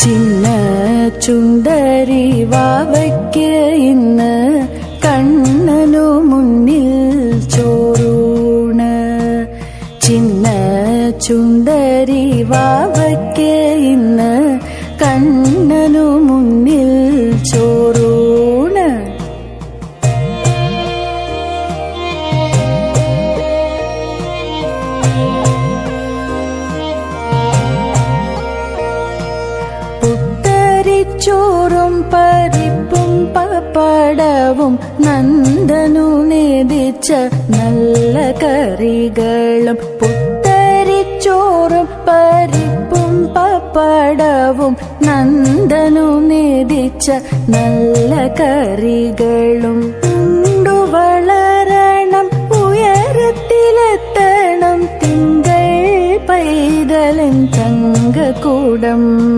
ചിന്ന ചുണ്ടരി വാവയ്ക്ക് ഇന്ന് കണ്ണനു മുന്നിൽ ചോറൂണ്. ചിന്ന ചുണ്ടരി വാവയ്ക്ക് ഇന്ന് കണ്ണനു മുന്നിൽ ചോറൂണ്. ചോറും പരിപ്പും പപ്പടവും നന്ദനു നേദിച്ച നല്ല കറികളും. പുത്തരിച്ചോറും പരിപ്പും പപ്പടവും നന്ദനു നേദിച്ച നല്ല കറികളും. ഉണ്ടു വളരണം ഉയരത്തിലെത്തണം തിങ്കൾ പൈതലൻ തങ്കക്കൂടം.